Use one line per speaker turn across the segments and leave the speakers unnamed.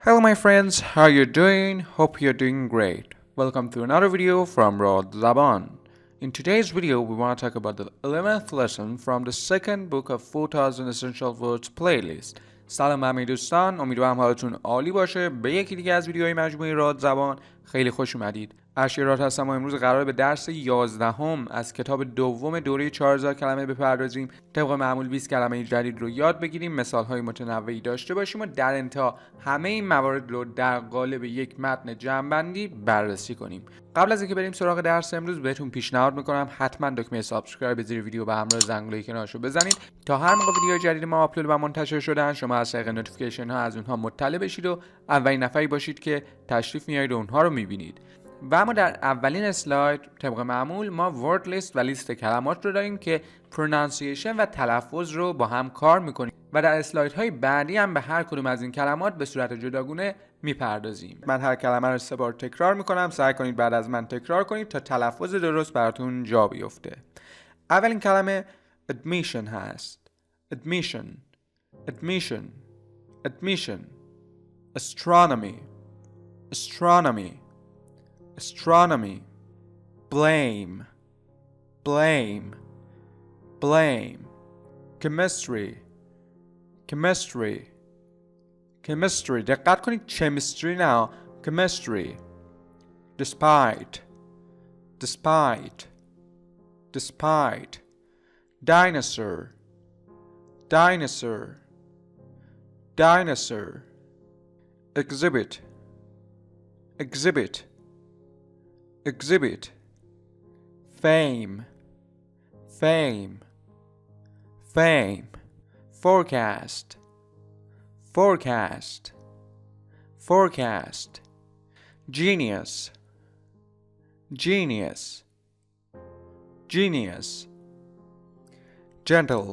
Hello my friends, how you doing? Hope you're doing great. Welcome to another video from رادزبان. In today's video, we want to talk about the 11th lesson from the second book of 4000 Essential Words playlist. سلام همه دوستان، امیدوارم حالتون عالی باشه. به یکی دیگه از ویدیوهای مجموعه رادزبان خیلی خوش اومدید. اشیرات هستم و امروز قراره به درس 11 از کتاب دوم دوره 4000 کلمه بپردازیم. طبق معمول 20 کلمه جدید رو یاد بگیریم، مثال‌های متنوعی داشته باشیم و در انتها همه این موارد رو در قالب یک متن جمع‌بندی بررسی کنیم. قبل از اینکه بریم سراغ درس امروز بهتون پیشنهاد میکنم حتما دکمه سابسکرایب زیر ویدیو به همراه زنگوله کنارشو بزنید تا هر موقع ویدیو جدید ما آپلود و منتشر شدن شما از طریق نوتیفیکیشن ها از اونها مطلع بشید و اولین نفری باشید که تشریف میارید و اونها رو میبینید. و اما در اولین اسلاید طبق معمول ما ورد لیست و لیست کلمات رو داریم که پرونانسیشن و تلفظ رو با هم کار میکنیم و در اسلایدهای بعدی هم به هر کدوم از این کلمات به صورت جداگونه میپردازیم. من هر کلمه رو 3 بار تکرار میکنم، سعی کنید بعد از من تکرار کنید تا تلفظ درست براتون جا بیفته. اولین کلمه admission هست. admission admission admission astronomy astronomy astronomy blame blame blame chemistry chemistry chemistry دقت کنید chemistry now chemistry despite despite despite dinosaur dinosaur dinosaur exhibit exhibit exhibit fame fame fame forecast forecast forecast genius genius genius gentle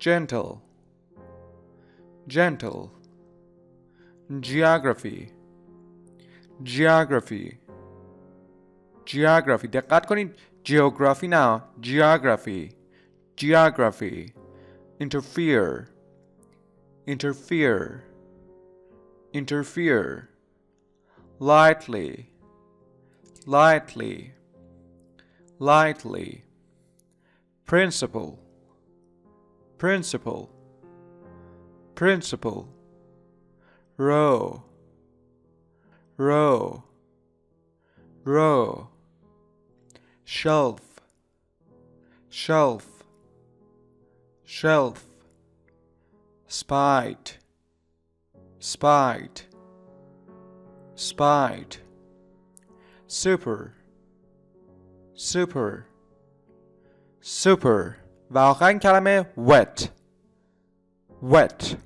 gentle gentle geography geography geography دقت کنید geography now geography geography interfere interfere interfere lightly lightly lightly principle principle principle row row row shelf shelf shelf spite spite spite super super super و آخرین کلمه wet wet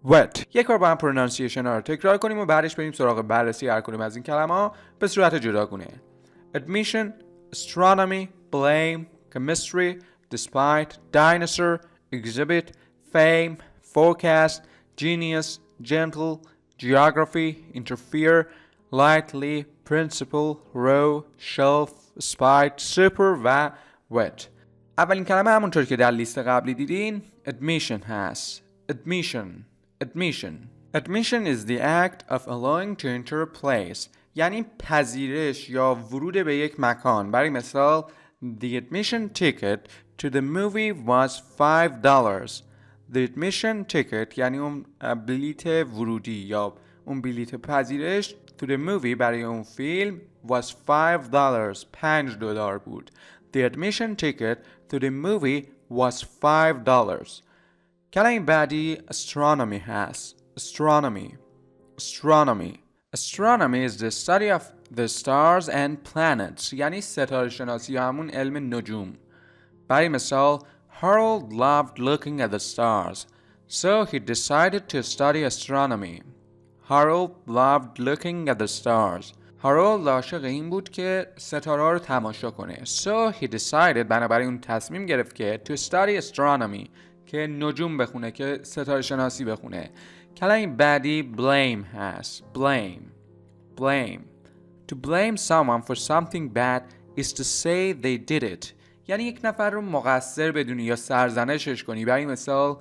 wet. یک بار با هم پرونانسیشن ها رو تکرار کنیم و بعدش بریم سراغ بررسی هر کدوم از این کلمه ها به صورت جداگونه. admission astronomy blame chemistry despite dinosaur exhibit fame forecast genius gentle geography interfere lightly principle row shelf spite super و wet. اولین کلمه همونطور که در لیست قبلی دیدین admission هست. admission admission admission is the act of allowing to enter a place یعنی پذیرش یا ورود به یک مکان. برای مثال the admission ticket to the movie was $5. the admission ticket یعنی اون بلیت ورودی یا اون بلیت پذیرش to the movie برای اون فیلم was $5 $5 بود. the admission ticket to the movie was $5. کلمه بعدی astronomy هست. astronomy astronomy astronomy is the study of the stars and planets یعنی ستاره شناسی یا همون علم نجوم. برای مثال Harold loved looking at the stars so he decided to study astronomy. Harold loved looking at the stars. هارولد عاشق این بود که ستاره رو تماشا کنه. So he decided بنابراین اون تصمیم گرفت که to study astronomy که نجوم بخونه که ستاره شناسی بخونه. کلمه بعدی blame هست. blame blame to blame someone for something bad is to say they did it. یعنی یک نفر رو مقصر بدونی یا سرزنشش کنی. برای مثال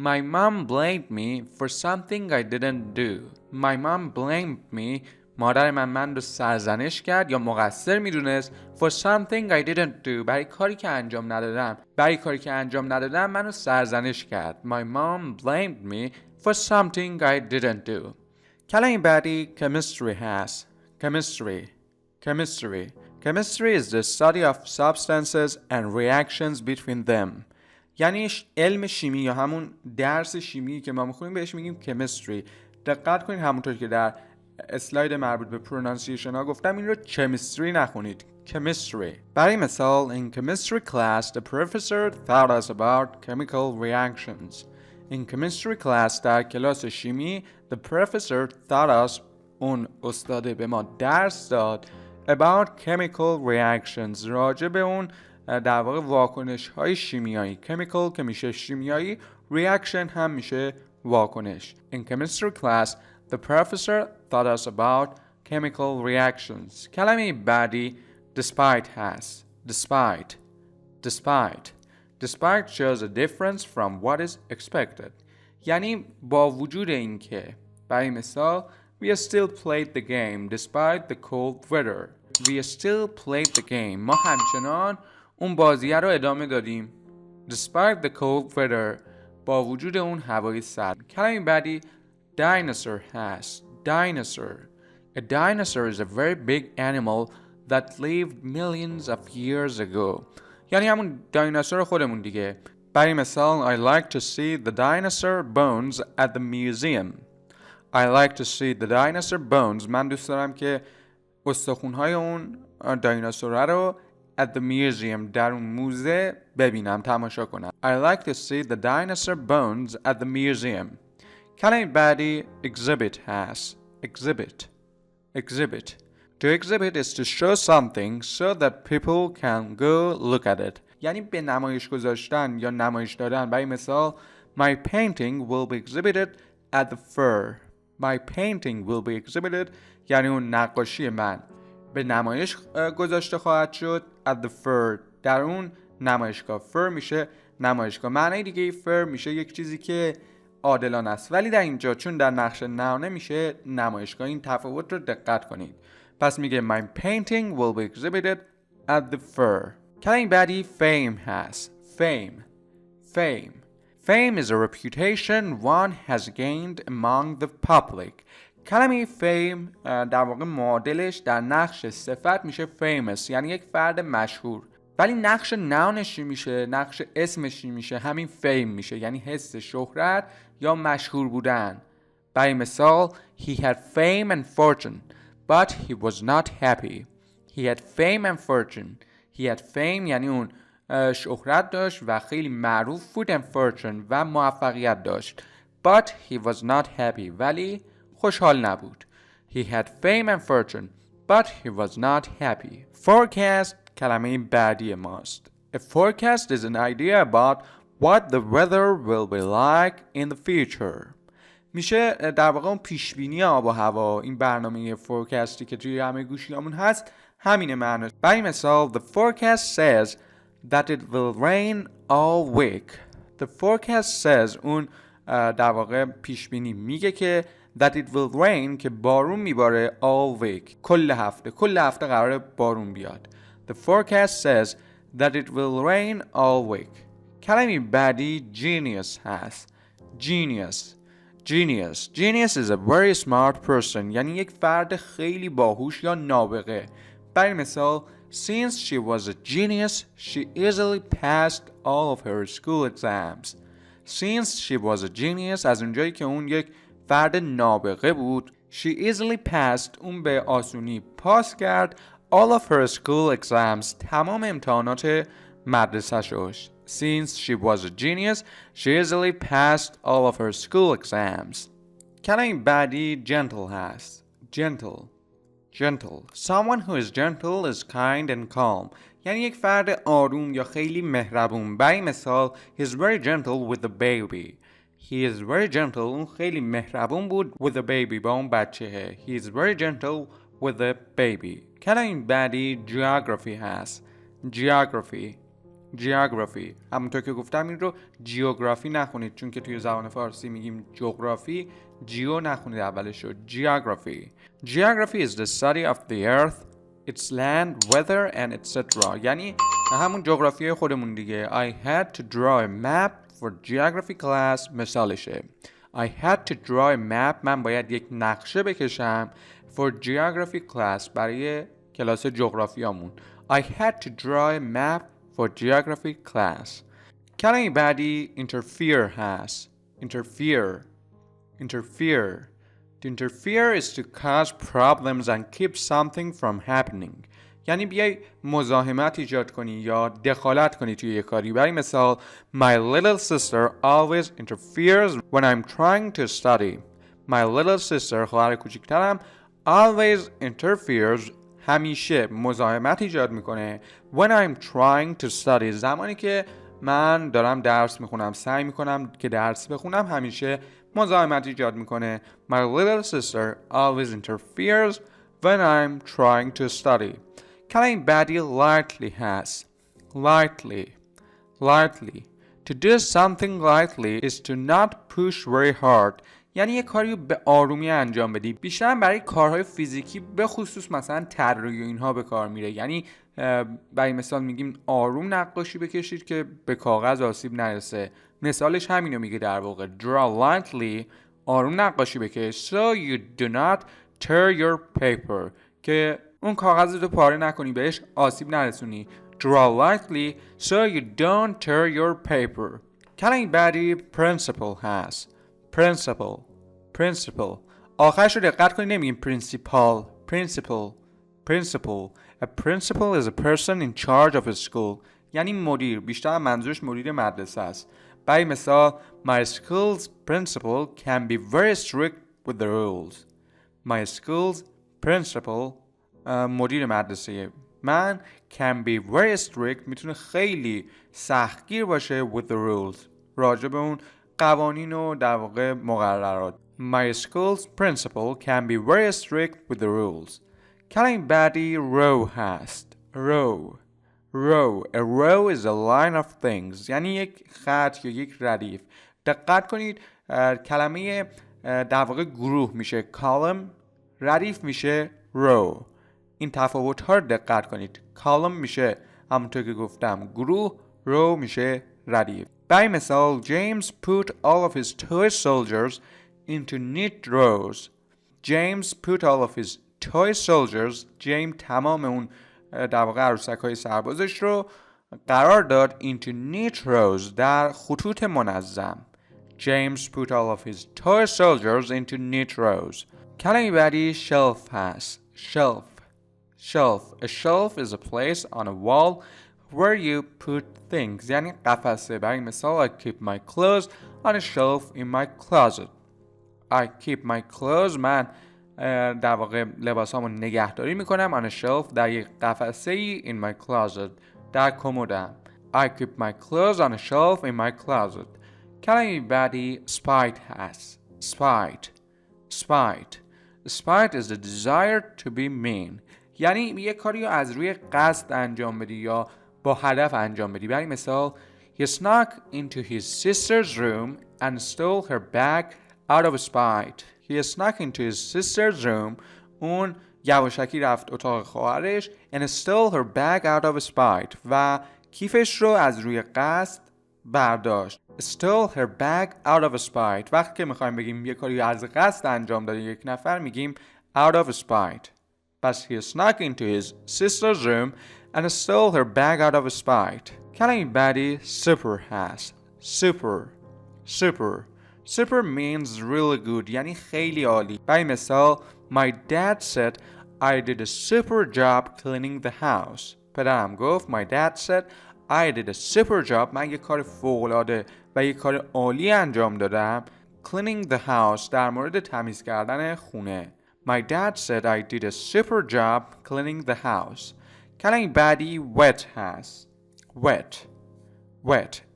My mom blamed me for something I didn't do. My mom blamed me. مادر من رو سرزنش کرد یا مقصر میدونست for something I didn't do. برای کاری که انجام ندادم منو سرزنش کرد. My mom blamed me for something I didn't do. کلمه بعدی chemistry هست. Chemistry is the study of substances and reactions between them. یعنی علم شیمی یا همون درس شیمی که ما میخونیم بهش میگیم chemistry. دقت کنید همونطور که در اسلاید مربوط به پرونانسیشن ها گفتم این رو chemistry نخونید. chemistry. برای مثال in chemistry class the professor taught us about chemical reactions. In chemistry class در کلاس شیمی the professor taught us اون استاد به ما درس داد about chemical reactions راجع به اون در واقع واکنش های شیمیایی. chemical که میشه شیمیایی، reaction هم میشه واکنش. In chemistry class the professor taught us about chemical reactions. کلمه بعدی despite هست. Despite shows a difference from what is expected. یعنی با وجود اینکه برای مثال we still played the game despite the cold weather. We still played the game. ما همچنان اون بازیه رو ادامه دادیم. Despite the cold weather. با وجود اون هوای سرد. کلمه بعدی dinosaur هست. A dinosaur is a very big animal that lived millions of years ago. یعنی همون دایناسور خودمون دیگه. برای مثال I like to see the dinosaur bones at the museum. من دوست دارم که استخونهای اون دایناسور رو at the museum در اون موزه ببینم، تماشا کنم. I like to see the dinosaur bones at the museum. کلمه بعدی exhibit هست. Exhibit. To exhibit is to show something so that people can go look at it. یعنی به نمایش گذاشتن یا نمایش دادن. برای مثال My painting will be exhibited at the fair. یعنی اون نقاشی من به نمایش گذاشته خواهد شد at the fair. در اون نمایشگاه. fair میشه نمایشگاه. معنی دیگه fair میشه یک چیزی که عادلانه است، ولی در اینجا چون در نقش نهانه میشه نمایشگاه. این تفاوت رو دقت کنید. پس میگه My painting will be exhibited at the fair. کلمه بعدی fame هست. Fame is a reputation one has gained among the public. کلمه fame در واقع معادلش در نقش صفت میشه famous، یعنی یک فرد مشهور. ولی نقش ناونش چی میشه؟ نقش اسمش چی میشه؟ همین fame میشه، یعنی حس شهرت یا مشهور بودن. برای مثال He had fame and fortune but he was not happy. یعنی اون شهرت داشت و خیلی معروف بود and fortune و موفقیت داشت. But he was not happy. ولی خوشحال نبود. He had fame and fortune but he was not happy. Forecast کلمه بعدی ماست. A forecast is an idea about what the weather will be like in the future. میشه در واقع اون پیشبینی آب و هوا. این برنامه فورکاستی که توی همه گوشیامون هست همینه معنیش. برای مثال The forecast says that it will rain all week. اون در واقع پیشبینی میگه که that it will rain که بارون میباره all week. کل هفته قراره بارون بیاد. The forecast says that it will rain all week. کلمه بعدی genius هست. Genius is a very smart person. یعنی یک فرد خیلی باهوش یا نابغه. برای مثال Since she was a genius, she easily passed all of her school exams. از اونجایی که اون یک فرد نابغه بود she easily passed اون به آسونی پاس کرد all of her school exams تمام امتحانات مدرسه شوش. Since she was a genius, she easily passed all of her school exams. کلمه بعدی gentle هست. Gentle. Someone who is gentle is kind and calm. یعنی یک فرد آروم یا خیلی مهربون. برای مثال He is very gentle with the baby. اون خیلی مهربون بود with the baby با اون بچه. He is very gentle with the baby. کلمه بعدی geography هست. geography. همونطور که گفتم این رو جیوگرافی نخونید، چون که توی زبان فارسی میگیم جغرافی، جیو نخونید اولش رو. geography. Geography is the study of the earth, its land, weather and etc. یعنی همون جغرافی خودمون دیگه. I had to draw a map for geography class مثالشه. I had to draw a map. من باید یک نقشه بکشم for geography class برای کلاس جغرافیامون. I had to draw a map for geography class. کلمه بعدی interfere هست. interfere. To interfere is to cause problems and keep something from happening. یعنی بیای مزاحمت ایجاد کنی یا دخالت کنی توی یک کاری. برای مثال My little sister always interferes when I'm trying to study. My little sister خواهر کوچیکترم always interferes همیشه مزاحمت ایجاد میکنه when I'm trying to study. زمانی که من دارم درس میخونم، سعی میکنم که درس بخونم، همیشه مزاحمت ایجاد میکنه. My little sister always interferes when I'm trying to study. کلمه بعدی lightly هست. lightly. To do something lightly is to not push very hard. یعنی یه کاری رو به آرومی انجام بدی. بیشتر برای کارهای فیزیکی به خصوص مثلا طراحی و اینها به کار میره. یعنی برای مثال میگیم آروم نقاشی بکشید که به کاغذ آسیب نرسه. مثالش همینو میگه در واقع. Draw lightly. آروم نقاشی بکش. So you do not tear your paper. که اون کاغذ رو پاره نکنی، بهش آسیب نرسونی. Draw lightly so you don't tear your paper. کلمه بعدی principle هست. principle. آخرش رو دقت کنی نمیگیم principal. principal. A principal is a person in charge of a school. یعنی مدیر. بیشتر منظورش مدیر مدرسه است. برای مثال My school's principal can be very strict with the rules. My school's principal مدیر مدرسه من can be very strict میتونه خیلی سختگیر باشه with the rules راجع به اون قوانین و در واقع مقررات. My school's principal can be very strict with the rules. کلمه بعدی row هست. row. A row is a line of things. یعنی یک خط یا یک ردیف. دقت کنید کلمه در واقع گروه میشه column، ردیف میشه row. این تفاوت ها رو دقت کنید. column میشه همونطور که گفتم گروه، row میشه ردیف. برای مثال James put all of his toy soldiers into neat rows. James put all of his toy soldiers. جیم تمام اون در واقع عروسک های سربازش رو قرار داد into neat rows در خطوط منظم. James put all of his toy soldiers into neat rows. کلمه بعدی shelf هست. shelf. A shelf is a place on a wall where you put things. یعنی قفسه. برای مثال I keep my clothes on a shelf in my closet. I keep my clothes. من در واقع لباسامو نگهداری میکنم on a shelf در یک قفسه ای in my closet در کمدم. I keep my clothes on a shelf in my closet. کلمه بعدی spite هست. Spite is the desire to be mean. یعنی یه کاری رو از روی قصد انجام بدی یا با هدف انجام بدی. برای مثال He snuck into his sister's room and stole her bag out of spite. He snuck into his sister's room. اون یواشکی رفت اتاق خواهرش and stole her bag out of spite. و کیفش رو از روی قصد برداشت. Stole her bag out of spite. وقتی که میخوایم بگیم یه کاری از قصد انجام داده یک نفر میگیم out of spite. پس he snuck into his sister's room and stole her bag out of spite. کلمه بعدی super هست. Super means really good. یعنی خیلی عالی. برای مثال My dad said I did a super job cleaning the house. پدرم گفت My dad said I did a super job. من یک کار فوق‌العاده و یک کار عالی انجام دادم. Cleaning the house در مورد تمیز کردن خونه. My dad said I did a super job cleaning the house. کلمه بعدی wet هست. Wet.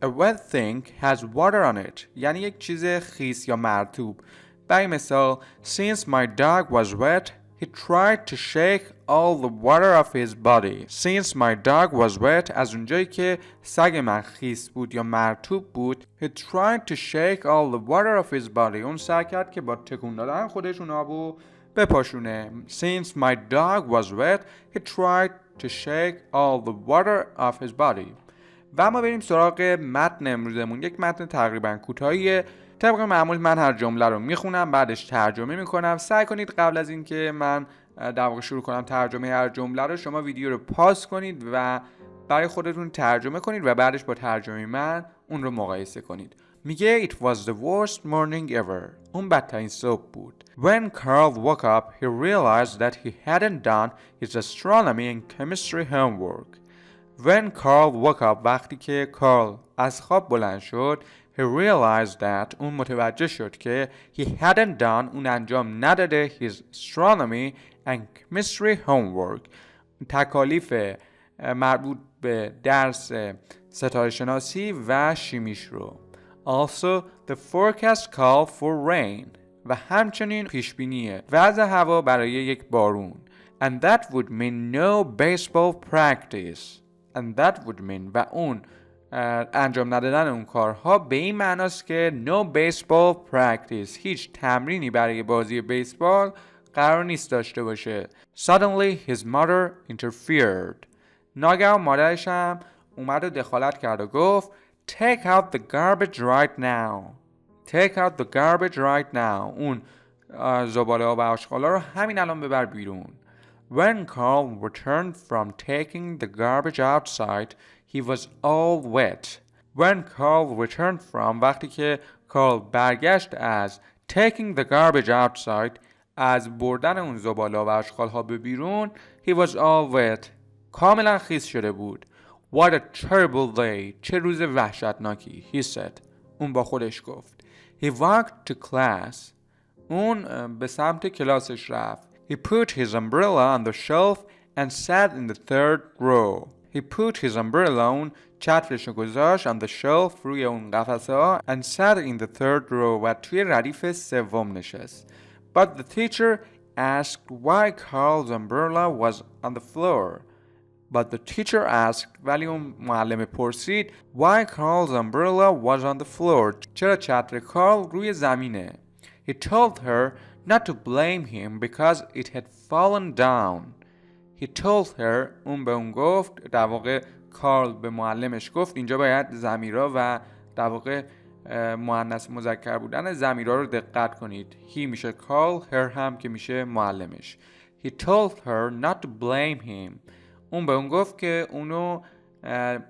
A wet thing has water on it. یعنی یک چیز خیس یا مرطوب. برای مثال Since my dog was wet, He tried to shake all the water off his body. Since my dog was wet, از اونجایی که سگ من خیس بود یا مرطوب بود. He tried to shake all the water off his body. اون سعی کرد که با تکون دادن خودش اون آبو بپاشونه. Since my dog was wet, he tried to shake all the water off his body. و ما بریم سراغ متن امروزمون. یک متن تقریبا کوتاهیه. طبق معمول من هر جمله رو میخونم، بعدش ترجمه میکنم. سعی کنید قبل از اینکه من در واقع شروع کنم ترجمه هر جمله رو، شما ویدیو رو پاس کنید و برای خودتون ترجمه کنید و بعدش با ترجمه من اون رو مقایسه کنید. میگه It was the worst morning ever. اون بدترین صبح بود. When Carl woke up, he realized that he hadn't done his astronomy and chemistry homework. When Carl woke up, وقتی که کارل از خواب بلند شد, he realized that اون متوجه شد که he hadn't done اون انجام نداده his astronomy and chemistry homework. تکالیف مربوط به درس ستاره شناسی و شیمیش رو. Also, the forecast called for rain. و همچنین پیشبینی وضع هوا برای یک بارون. And that would mean no baseball practice. And that would mean و اون انجام ندادن اون کارها به این معناست که no baseball practice. هیچ تمرینی برای بازی بیسبال قرار نیست داشته باشه. Suddenly his mother interfered. ناگهان مادرش هم اومد و دخالت کرد و گفت Take out the garbage right now. Take out the garbage right now. اون زباله ها و آشغالا رو همین الان ببر بیرون. When Carl returned from taking the garbage outside, he was all wet. When Carl returned from وقتی که کارل برگشت از taking the garbage outside از بردن اون زباله و آشغال ها به بیرون he was all wet. کاملا خیس شده بود. What a terrible day. چه روز وحشتناکی. He said. اون با خودش گفت. He walked to class. اون به سمت کلاسش رفت. He put his umbrella on the shelf and sat in the third row. He put his umbrella اون چترش رو گذاشت on the shelf روی اون قفسه ها and sat in the third row و توی ردیف سوم نشست. But the teacher asked why Carl's umbrella was on the floor. But the teacher asked ولی اون معلم پرسید why Carl's umbrella was on the floor. چرا چتر کارل روی زمینه. He told her not to blame him because it had fallen down. He told her اون به اون گفت، در واقع کارل به معلمش گفت، اینجا باید ضمیرا و در واقع مؤنث مذکر بودن ضمیرا رو دقت کنید. he میشه کارل، her هم که میشه معلمش. He told her not to blame him. اون به اون گفت که اونو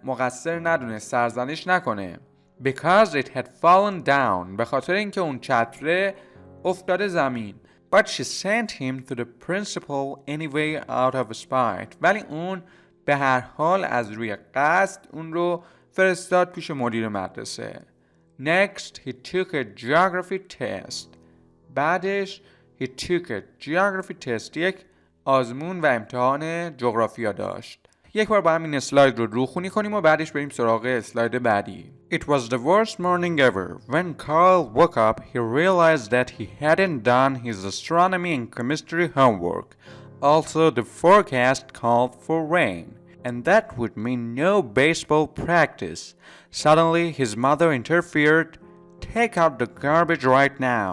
مقصر ندونه، سرزنش نکنه. Because it had fallen down. به خاطر اینکه اون چتره افتاده زمین. But she sent him to the principal anyway out of spite. ولی اون به هر حال از روی قصد اون رو فرستاد پیش مدیر مدرسه. Next, he took a geography test. بعدش he took a geography test. یک آزمون و امتحان جغرافیا داشت. یک بار با همین اسلاید رو خونی کنیم و بعدش بریم سراغ اسلاید بعدی. It was the worst morning ever. When Carl woke up, he realized that he hadn't done his astronomy and chemistry homework. Also, the forecast called for rain, and that would mean no baseball practice. Suddenly, his mother interfered. Take out the garbage right now.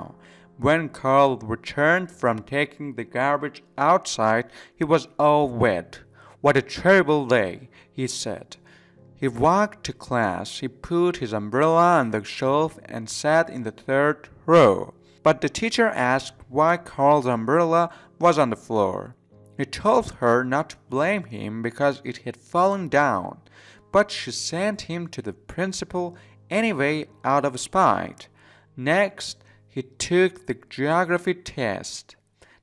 When Carl returned from taking the garbage outside, he was all wet. What a terrible day, he said. He walked to class. He put his umbrella on the shelf and sat in the third row. But the teacher asked why Carl's umbrella was on the floor. He told her not to blame him because it had fallen down, but she sent him to the principal anyway out of spite. Next, he took the geography test.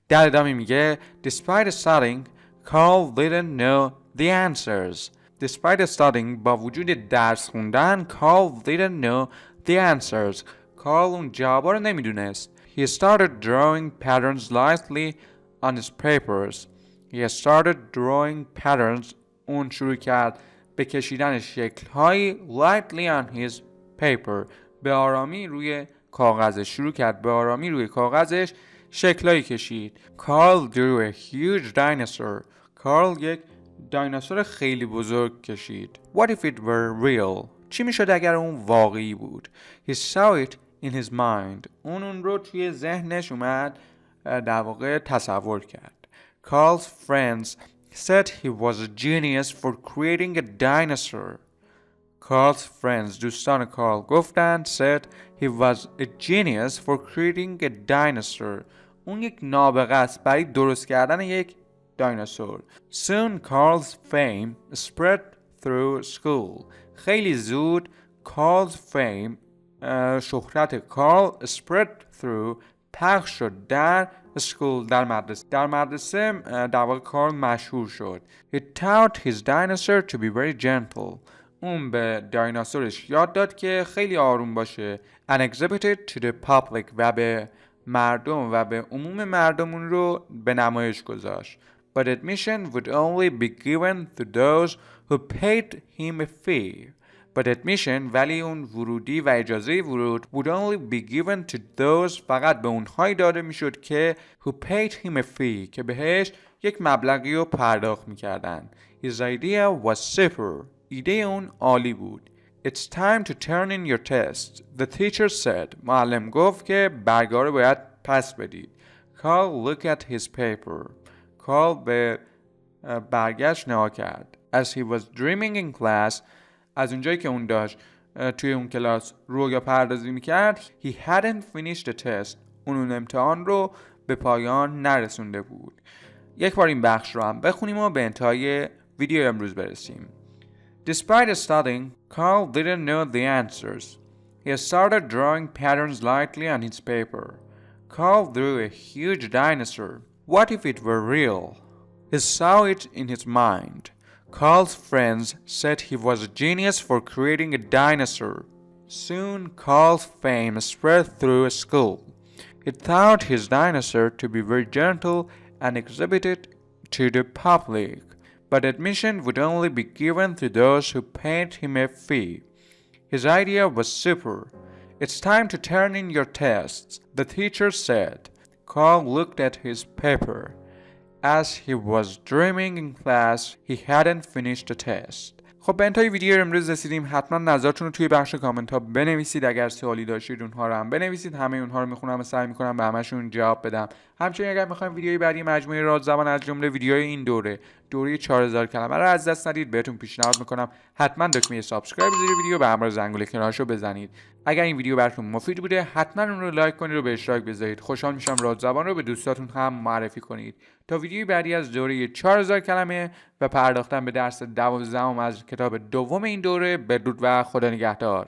در ادامه میگه Despite studying, Carl didn't know the answers. Despite studying, با وجود درس خوندن, Carl didn't know the answers. Carl اون جوابا رو نمیدونست. He started drawing patterns lightly on his papers. He started drawing patterns. اون شروع کرد به کشیدن شکل‌هایی lightly on his paper. به آرامی روی کاغذش شروع کرد. به آرامی روی کاغذش شکلایی کشید. Carl drew a huge dinosaur. کارل یک دایناسور خیلی بزرگ کشید. What if it were real? چی میشد اگر اون واقعی بود؟ He saw it in his mind. اون رو توی ذهنش اومد در واقع تصور کرد. Carl's friends said he was a genius for creating a dinosaur. Carl's friends, دوستان کارل گفتند said he was a genius for creating a dinosaur. اون یک نابغه است برای درست کردن یک دایناسور. Soon Carl's fame spread through school. خیلی زود Carl's fame شهرت کارل spread through پخش شد در school در مدرسه در واقع کارل مشهور شد. He taught his dinosaur to be very gentle. اون به دایناسورش یاد داد که خیلی آروم باشه. And exhibited to the public و به مردم و به عموم مردم اون رو به نمایش گذاشت. But admission would only be given to those who paid him a fee. But admission ولی اون ورودی و اجازه ورود would only be given to those فقط به اونهایی داده میشد که who paid him a fee که بهش یک مبلغی رو پرداخت میکردن. His idea was super. ایده اون عالی بود. It's time to turn in your test. The teacher said. معلم گفت که برگه رو باید پس بدید. Carl looked at his paper. کارل به برگشت نگاه کرد. As he was dreaming in class, از اونجایی که اون داشت توی اون کلاس رویا پردازی میکرد, he hadn't finished the test. اون امتحان رو به پایان نرسونده بود. یک بار این بخش رو هم بخونیم و به انتهای ویدیو امروز برسیم. Despite studying, Carl didn't know the answers. He started drawing patterns lightly on his paper. Carl drew a huge dinosaur. What if it were real? He saw it in his mind. Carl's friends said he was a genius for creating a dinosaur. Soon Carl's fame spread through school. He taught his dinosaur to be very gentle and exhibited to the public. But admission would only be given to those who paid him a fee. His idea was super. It's time to turn in your tests, the teacher said. Carl looked at his paper. As he was dreaming in class, he hadn't finished the test. خب به انتهای ویدیو امروز رسیدیم. حتما نظرتون رو توی بخش کامنت ها بنویسید. اگر سوالی داشتید اونها رو هم بنویسید. همه اونها رو میخونم و سعی میکنم به همشون جواب بدم. همچنین اگر میخوایم ویدیوی بعدی مجموعه رادزبان از جمله ویدیوهای این دوره 4000 کلمه رو از دست ندید، بهتون پیشنهاد میکنم حتما دکمه سابسکرایب زیر ویدیو به همراه زنگوله کنارشو بزنید. اگر این ویدیو براتون مفید بوده حتما اون رو لایک کنید و به اشتراک بذارید. خوشحال میشم رادزبان رو به دوستاتون هم معرفی کنید. تا ویدیوی بعدی از دوره 4000 کلمه و پرداختن به درس 12 از کتاب دوم این دوره، بدرود و خدا نگهدار.